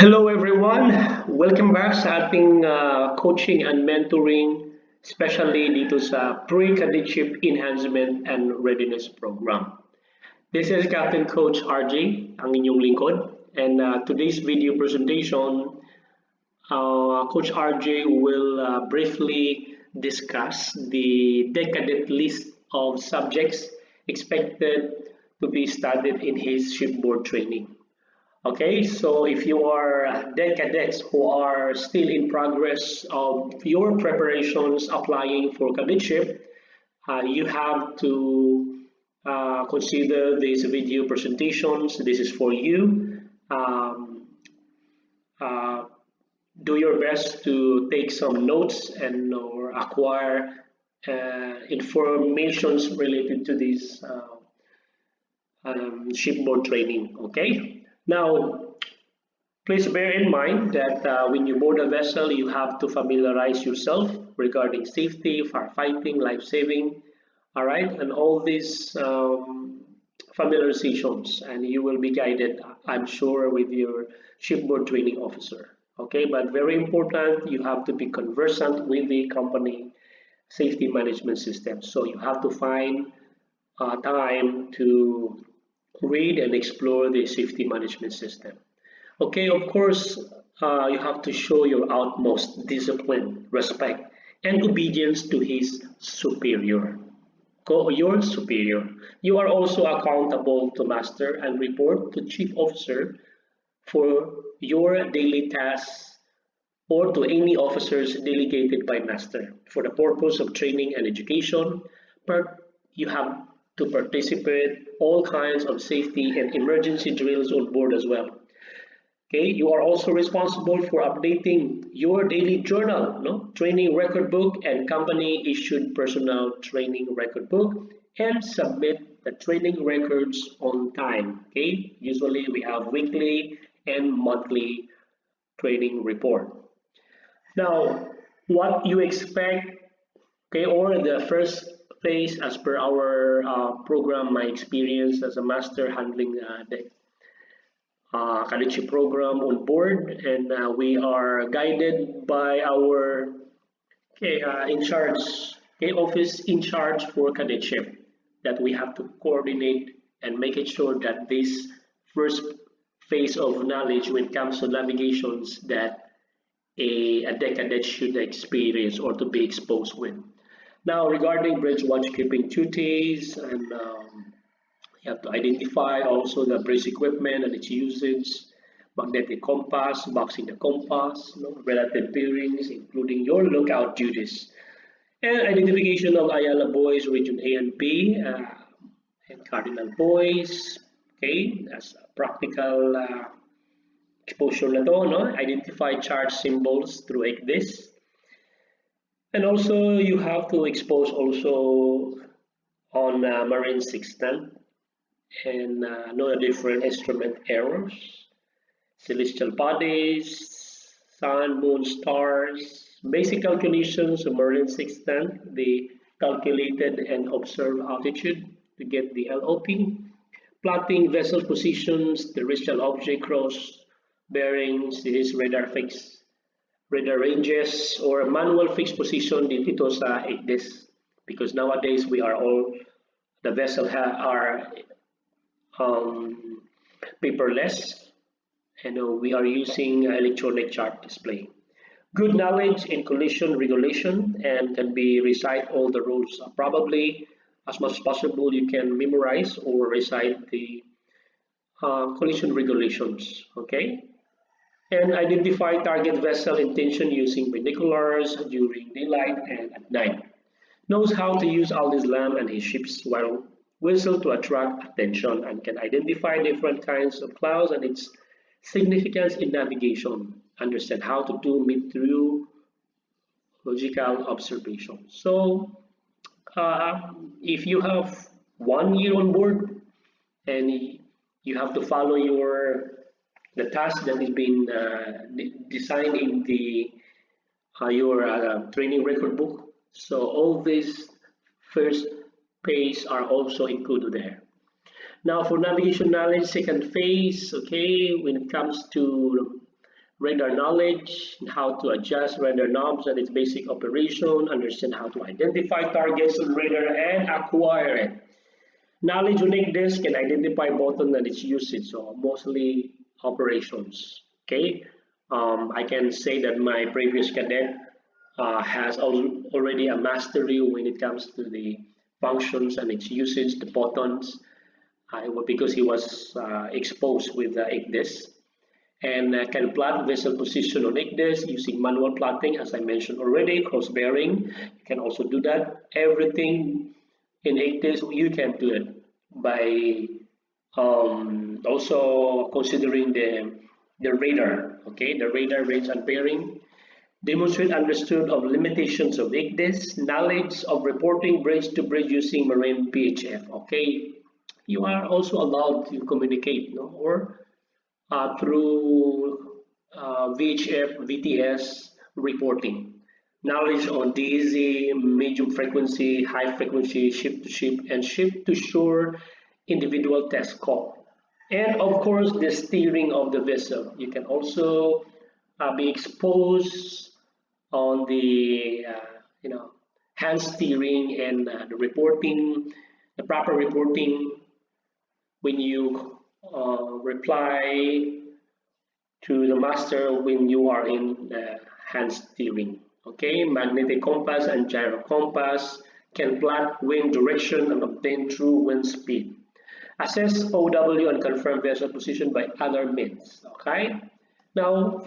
Hello everyone! Welcome back sa ating coaching and mentoring, especially dito sa Pre-Cadetship Enhancement and Readiness Program. This is Captain Coach RJ, ang inyong lingkod. And today's video presentation, Coach RJ will briefly discuss the decadent list of subjects expected to be studied in his shipboard training. Okay, so if you are deck cadets who are still in progress of your preparations applying for cadetship, you have to consider these video presentations. This is for you. Do your best to take some notes and or acquire informations related to this shipboard training. Okay. Now, please bear in mind that when you board a vessel, you have to familiarize yourself regarding safety, firefighting, life-saving, all right, and all these familiarizations, and you will be guided, I'm sure, with your shipboard training officer. Okay, but very important, you have to be conversant with the company safety management system. So you have to find time to read and explore the safety management system. Okay, of course, you have to show your utmost discipline, respect, and obedience to his superior. Your superior. You are also accountable to master and report to chief officer for your daily tasks or to any officers delegated by master for the purpose of training and education. But you have to participate all kinds of safety and emergency drills on board as well. Okay, you are also responsible for updating your daily journal, training record book and company issued personnel training record book, and submit the training records on time. Okay, usually we have weekly and monthly training report. Now, what you expect, okay, or the first phase as per our program, my experience as a master handling the cadetship program on board, and we are guided by our in charge, office in charge for cadetship, that we have to coordinate and make it sure that this first phase of knowledge when it comes to navigations that a deck cadet should experience or to be exposed with. Now, regarding bridge watchkeeping duties, and you have to identify also the bridge equipment and its usage, magnetic compass, boxing the compass, relative bearings, including your lookout duties, and identification of Ayala buoys, region A and B, and cardinal buoys. Okay, that's a practical exposure na to, Identify chart symbols through like this. And also you have to expose also on marine sextant and know the different instrument errors, celestial bodies, sun, moon, stars, basic calculations of marine sextant, the calculated and observed altitude to get the LOP, plotting vessel positions, terrestrial object cross bearings, this is radar fix, radar ranges, or manual fixed position dito sa 8 because nowadays we are all, the vessel are paperless, and we are using electronic chart display. Good knowledge in collision regulation and can be recite all the rules. Probably as much as possible you can memorize or recite the collision regulations. Okay. And identify target vessel intention using binoculars during daylight and at night. Knows how to use Aldis lamp and his ship's whistle to attract attention, and can identify different kinds of clouds and its significance in navigation. Understand how to do meteorological observation. So, if you have 1 year on board and you have to follow the task that is being designed in the your training record book. So all these first phase are also included there. Now for navigation knowledge, second phase, okay, when it comes to radar knowledge, and how to adjust radar knobs and its basic operation, understand how to identify targets on radar and acquire it. Knowledge on ICDIS can identify button and its usage, so mostly operations. Okay, I can say that my previous cadet has already a mastery when it comes to the functions and its usage, the buttons, because he was exposed with the ICDIS and can plot vessel position on ICDIS using manual plotting, as I mentioned already, cross bearing. You can also do that. Everything in ICDIS, you can do it by also considering the radar, okay, the radar range and bearing. Demonstrate understood of limitations of ICDIS, knowledge of reporting bridge to bridge using marine PHF, okay. You are also allowed to communicate, no, or through VHF, VTS reporting. Knowledge on DEZ, medium frequency, high frequency, ship to ship, and ship to shore individual test call. And of course, the steering of the vessel. You can also be exposed on the hand steering and the reporting, the proper reporting when you reply to the master when you are in the hand steering. Okay, magnetic compass and gyro compass can plot wind direction and obtain true wind speed. Assess OW and confirm vessel position by other means. Okay, now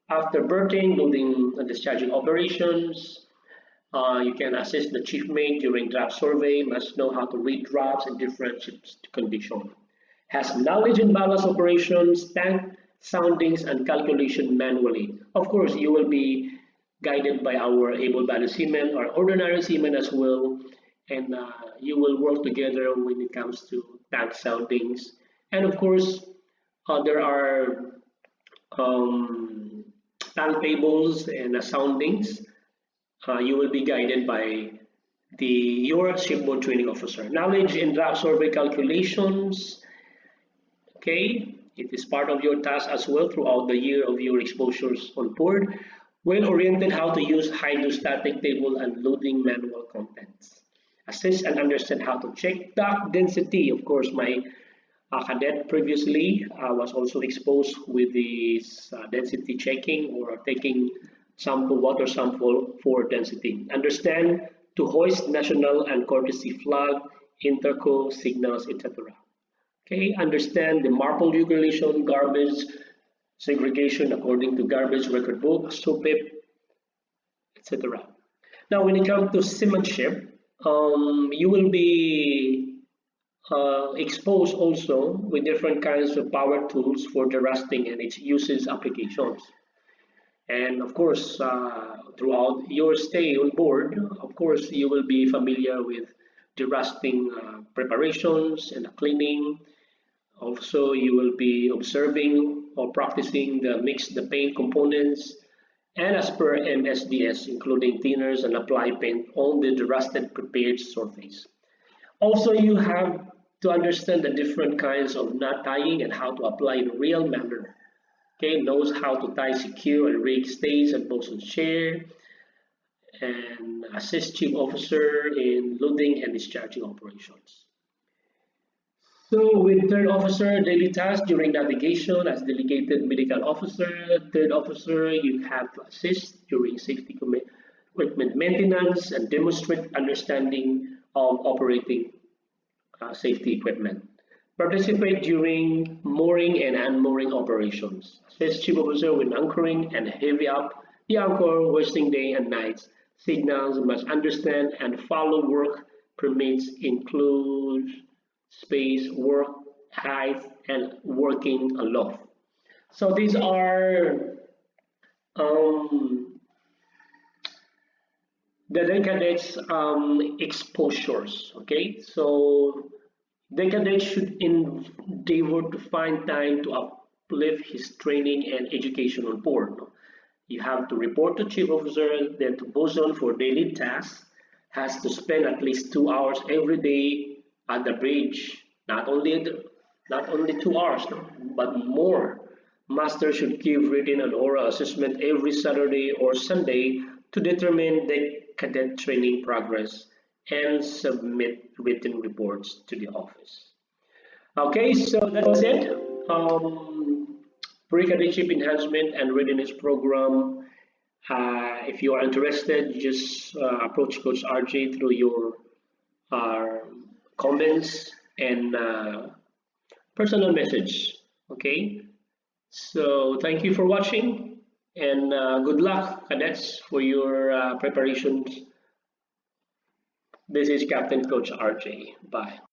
after berthing, loading and discharging operations, you can assist the chief mate during draft survey, must know how to read drafts in different ships condition. Has knowledge in ballast operations, tank soundings, and calculation manually. Of course, you will be guided by our able-bodied seamen or ordinary seamen as well, and you will work together when it comes to tank soundings. And of course, there are tank tables and soundings. You will be guided by your shipboard training officer. Knowledge in draft survey calculations. Okay, it is part of your task as well throughout the year of your exposures on board. Well-oriented how to use hydrostatic table and loading manual contents. Assist and understand how to check dock density. Of course, my cadet previously was also exposed with this density checking or taking water sample for density. Understand to hoist national and courtesy flag, interco signals, etc. Okay, understand the MARPOL regulation, garbage segregation according to garbage record book, SOPIP, etc. Now, when it comes to seamanship, you will be exposed also with different kinds of power tools for the rusting and its uses applications. And of course, throughout your stay on board, of course, you will be familiar with the rusting preparations and the cleaning. Also, you will be observing or practicing the paint components, and as per MSDS, including thinners and apply paint on the rusted prepared surface. Also, you have to understand the different kinds of knot tying and how to apply in real manner. Okay, knows how to tie secure and rig stays and bosun's chair, and assist chief officer in loading and discharging operations. So with third officer, daily tasks during navigation as delegated medical officer, third officer, you have to assist during safety equipment maintenance and demonstrate understanding of operating safety equipment. Participate during mooring and unmooring operations. Assist chief officer when anchoring and heavy up the anchor, hoisting day and nights. Signals must understand and follow work permits include space, work, height, and working aloft. So these are the cadets exposures. Okay, so the cadet should endeavor to find time to uplift his training and education on board. You have to report to chief officer, then to bosun for daily tasks, has to spend at least 2 hours every day at the bridge. Not only 2 hours, no, but more Master should give written and oral assessment every Saturday or Sunday to determine the cadet training progress and submit written reports to the office. Okay, so that's it. Pre-cadetship enhancement and readiness program. If you are interested, just approach Coach RJ through your uh, comments and personal message. Okay, so thank you for watching and good luck, cadets, for your preparations. This is Captain Coach RJ. Bye.